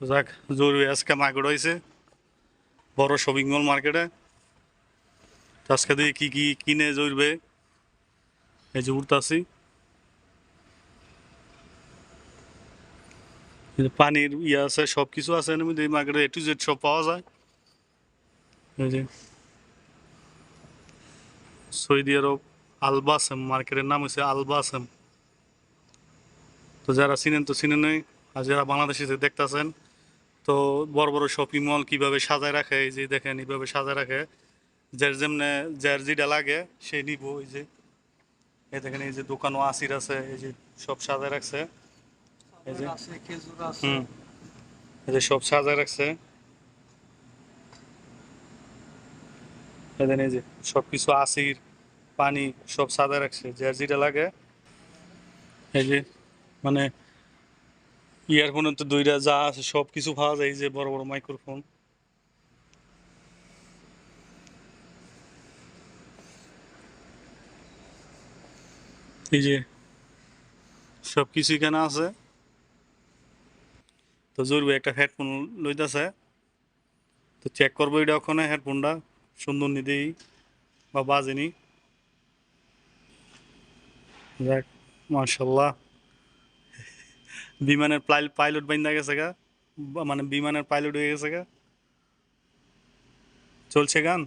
তো যাক, জরুরি আজকে মার্কেট হয়েছে, বড় শপিং মল মার্কেটে। তো আজকে দিয়ে কি কি কিনে জরবে, এই যে উঠতাছি। এই যে পানির ইয়ে আছে, সব কিছু আছে এর মধ্যে, এই মার্কেটে A to Z সব পাওয়া যায়। এই যে সৌদি আরব আলবাসেম মার্কেটের নাম হচ্ছে আলবাসেম। তো যারা চিনেন তো চিনেনই, আর যারা বাংলাদেশে দেখতেছেন, তো বড় বড় শপিং মল কিভাবে সাজায় রাখে, এই যে দেখেন এইভাবে সাজায় রাখে। যার যেমনে যার যেটা লাগে সে নিব। এই যে এই দেখেন, এই যে দোকানও আসির আছে, এই যে সব সাজায় রাখছে। এই যে হুম, এই যে সব সাজায় রাখছে। এই দেখেন, এই যে সব কিছু আসির পানি সব সাজায় রাখছে, যার যেটা লাগে। এই যে মানে ইয়ারফোনের তো দুইটা যা আছে সব কিছু পাওয়া যায়, এই যে বড় বড় মাইক্রোফোন। এই যে সব কিছু এখানে আছে। তো জরুরি একটা হেডফোন লইতেছে, তো চেক করবো এটা ওখানে হেডফোনটা সুন্দর নি দেই বা বাজেনি। যাক, মার্শাল্লাহ, বিমানের পাইলট বাইন্দা গেছে গা, মানে বিমানের পাইলট হয়ে গেছে গা। চলছে গান।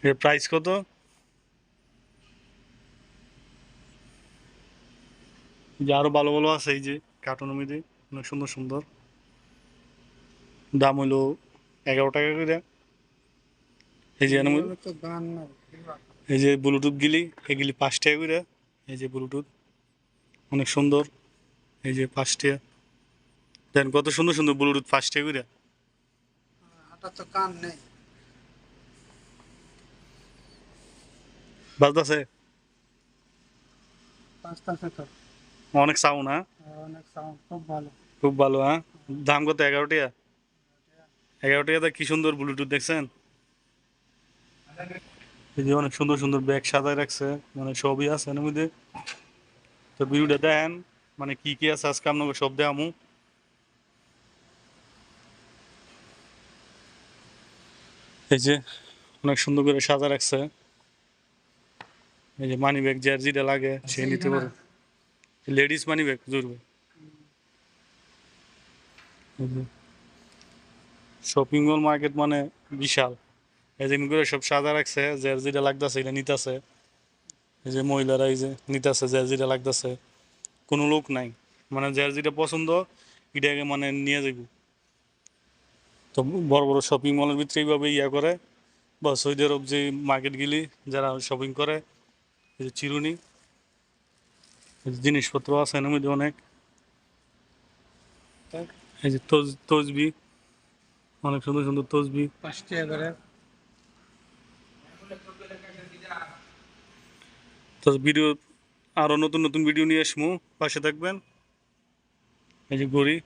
এর প্রাইস কত? যে আরো ভালো ভালো আছে, এই যে কার্টুনের মধ্যে অনেক সুন্দর সুন্দর। দাম হইলো 11 টাকা করে। এই যে এই যে ব্লুটুথ গিলি, এগুলি 5 টাকা করে। এই যে ব্লুটুথ অনেক সুন্দর, এই যে 5 টাকা। দেন কত সুন্দর সুন্দর ব্লুটুথ 5 টাকা করে। বাজতেছে অনেক সাউন্ড, হ্যাঁ খুব ভালো, হ্যাঁ। দাম কত? 11 টাকা। 11 টাকাতে কি সুন্দর ব্লুটুথ দেখছেন। এই যে অনেক সুন্দর সুন্দর ব্যাগ সাজায় রাখছে, মানে সবই আছে এর মধ্যে। তো ভিডিওটা দেখেন, মানে কি কি আছে আজকে আপনাকে সব দেখামু। এই যে অনেক সুন্দর করে সাজা রাখছে। এই যে মানি ব্যাগ, যার যেটা লাগে সে নিতে পারে। লেডিস মানি ব্যাগ জরুরি। শপিং মল মার্কেট মানে বিশাল। এই যে করে সব সাজা রাখছে, যার যেটা লাগতেছে এটা নিতেছে। এই যে মহিলারা এই যে নিতেছে, যার যেটা লাগতেছে। কোনো লোক নাই, মানে যার যেটা পছন্দ এটাকে মানে নিয়ে যাইব। তো বড় বড় শপিং মলের ভিতরে এইভাবে ইয়া করে, বা সৌদি আরব যে মার্কেট গেলি যারা শপিং করে, এই যে চিরুনি, এই যে জিনিসপত্র আছে এর মধ্যে অনেক। এই যে তসবি, অনেক সুন্দর সুন্দর তসবি। তো ভিডিও, আরো নতুন নতুন ভিডিও নিয়ে আসবো, পাশে থাকবেন। এই যে ঘড়ি,